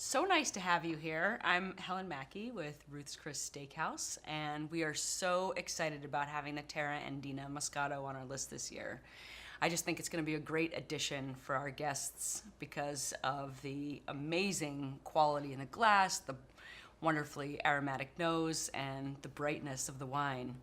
So nice to have you here. I'm Helen Mackey with Ruth's Chris Steakhouse, and we are so excited about having the Terra Andina Moscato on our list this year. I just think it's going to be a great addition for our guests because of the amazing quality in the glass, the wonderfully aromatic nose, and the brightness of the wine.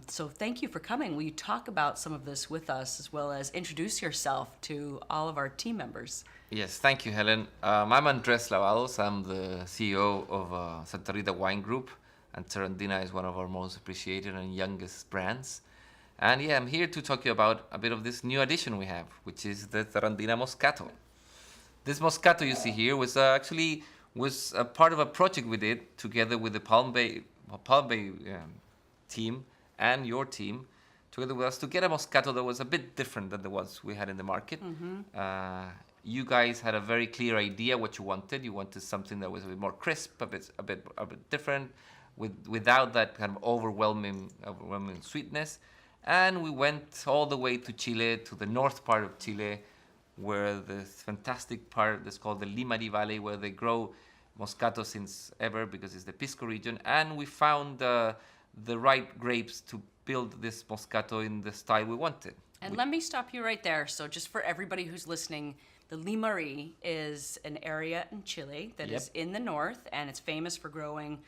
So thank you for coming. Will you talk about some of this with us as well as introduce yourself to all of our team members? Yes, thank you, Helen. I'm Andres Lavados. I'm the CEO of Santa Rita Wine Group, and Terra Andina is one of our most appreciated and youngest brands. And yeah, I'm here to talk to you about a bit of this new addition we have, which is the Terra Andina Moscato. This Moscato you see here was actually a part of a project we did together with the Palm Bay team and your team, together with us, to get a Moscato that was a bit different than the ones we had in the market. You guys had a very clear idea what you wanted. You wanted something that was a bit more crisp, a bit different, without that kind of overwhelming sweetness. And we went all the way to Chile, to the north part of Chile, where this fantastic part that's called the Limari Valley, where they grow Moscato since ever, because it's the Pisco region. And we found the right grapes to build this Moscato in the style we wanted. And let me stop you right there. So just for everybody who's listening, the Limari is an area in Chile that is in the north, and it's famous for growing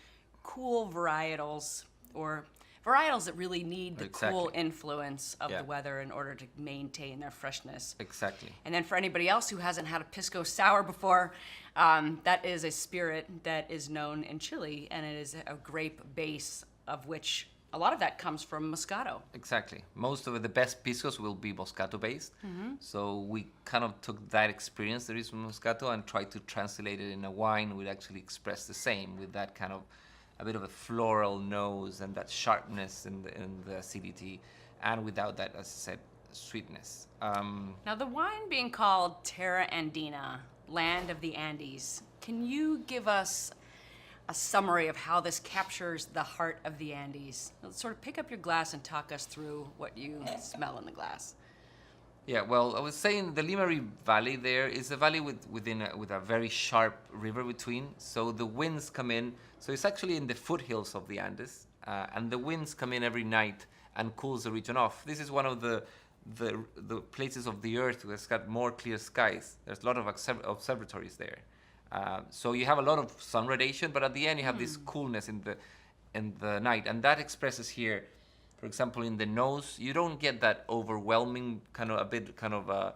cool varietals, or varietals that really need the cool influence of the weather in order to maintain their freshness. Exactly. And then for anybody else who hasn't had a Pisco Sour before, that is a spirit that is known in Chile, and it is a grape base of which a lot of that comes from Moscato. Exactly. Most of the best piscos will be Moscato based. So we kind of took that experience there is from Moscato and tried to translate it in a wine which actually express the same, with that kind of a bit of a floral nose and that sharpness in the acidity, and without that, as I said, sweetness. Now the wine being called Terra Andina, land of the Andes, can you give us a summary of how this captures the heart of the Andes? Let's sort of pick up your glass and talk us through what you smell in the glass. Yeah, well, I was saying the Limari Valley there is a valley with a very sharp river between. So the winds come in. So it's actually in the foothills of the Andes, and the winds come in every night and cools the region off. This is one of the places of the earth that's got more clear skies. There's a lot of observatories there. So you have a lot of sun radiation, but at the end you have this coolness in the night, and that expresses here. For example, in the nose, you don't get that overwhelming kind of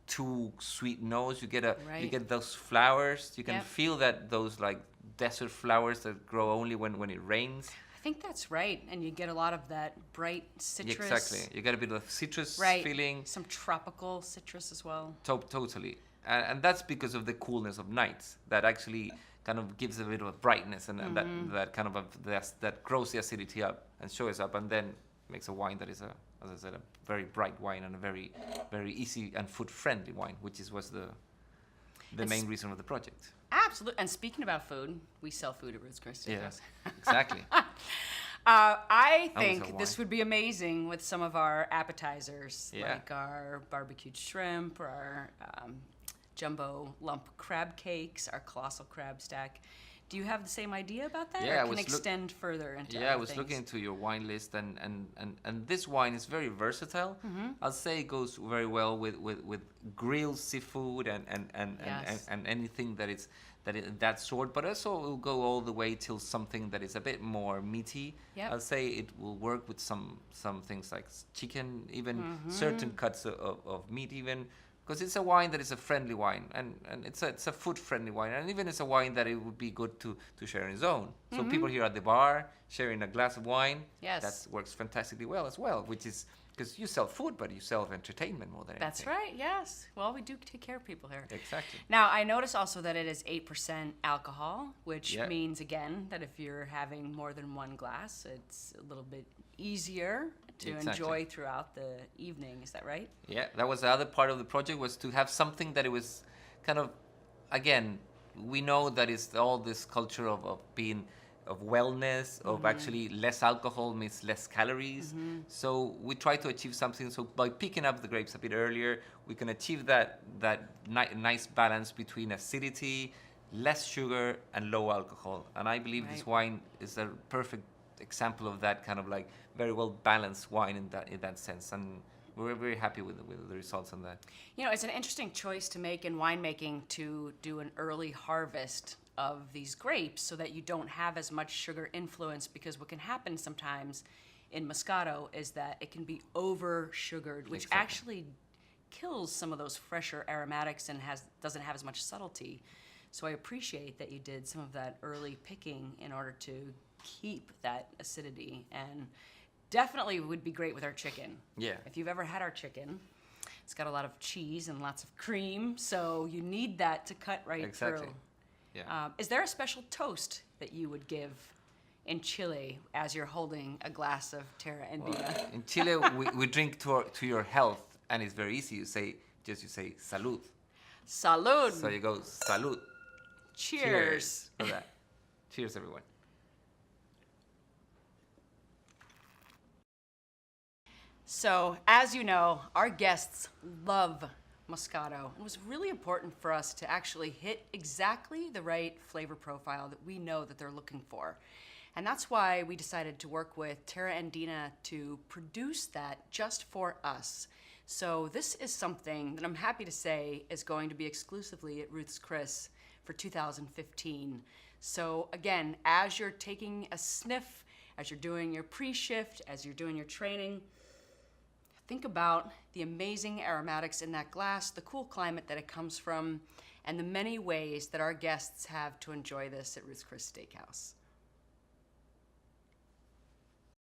too sweet nose. You get those flowers. You can feel that those like desert flowers that grow only when it rains. I think that's right, and you get a lot of that bright citrus. Exactly, you get a bit of citrus feeling. Some tropical citrus as well. Totally. And that's because of the coolness of nights that actually kind of gives a bit of a brightness, and that kind of that grows the acidity up and shows up, and then makes a wine that is as I said, a very bright wine and a very, very easy and food-friendly wine, which was the main reason of the project. Absolutely. And speaking about food, we sell food at Ruth's Chris Steakhouse. Yeah, exactly. I think this would be amazing with some of our appetizers, like our barbecued shrimp, or our jumbo lump crab cakes, our colossal crab stack. Do you have the same idea about that? Yeah, or can extend further into I was looking into your wine list, and this wine is very versatile. I'll say it goes very well with grilled seafood and anything that sort, but also it will go all the way till something that is a bit more meaty. I'll say it will work with some things like chicken, even certain cuts of meat even. Because it's a wine that is a friendly wine, and it's a food-friendly wine, and even it's a wine that it would be good to share on its own. So people here at the bar sharing a glass of wine, that works fantastically well as well, which is because you sell food, but you sell entertainment more than anything. That's right, yes. Well, we do take care of people here. Exactly. Now, I notice also that it is 8% alcohol, which means, again, that if you're having more than one glass, it's a little bit easier to enjoy throughout the evening. Is that right? Yeah, that was the other part of the project, was to have something that it was kind of, again, we know that it's all this culture of being of wellness, of actually less alcohol means less calories. So we try to achieve something. So by picking up the grapes a bit earlier, we can achieve that nice balance between acidity, less sugar, and low alcohol. And I believe this wine is a perfect example of that kind of like very well balanced wine in that sense. And we're very happy with the results on that. You know, it's an interesting choice to make in winemaking to do an early harvest of these grapes so that you don't have as much sugar influence, because what can happen sometimes in Moscato is that it can be over sugared, which Exactly. actually kills some of those fresher aromatics and doesn't have as much subtlety. So I appreciate that you did some of that early picking in order to keep that acidity, and definitely would be great with our chicken. Yeah. If you've ever had our chicken, it's got a lot of cheese and lots of cream, so you need that to cut right Exactly. through. Yeah. Is there a special toast that you would give in Chile as you're holding a glass of Terra Andina? In Chile, we drink to your health, and it's very easy. You say salud. Salud! So you go salud. Cheers! For that. Cheers, everyone. So, as you know, our guests love Moscato. It was really important for us to actually hit exactly the right flavor profile that we know that they're looking for. And that's why we decided to work with Terra Andina to produce that just for us. So this is something that I'm happy to say is going to be exclusively at Ruth's Chris for 2015. So again, as you're taking a sniff, as you're doing your pre-shift, as you're doing your training, think about the amazing aromatics in that glass, the cool climate that it comes from, and the many ways that our guests have to enjoy this at Ruth's Chris Steakhouse.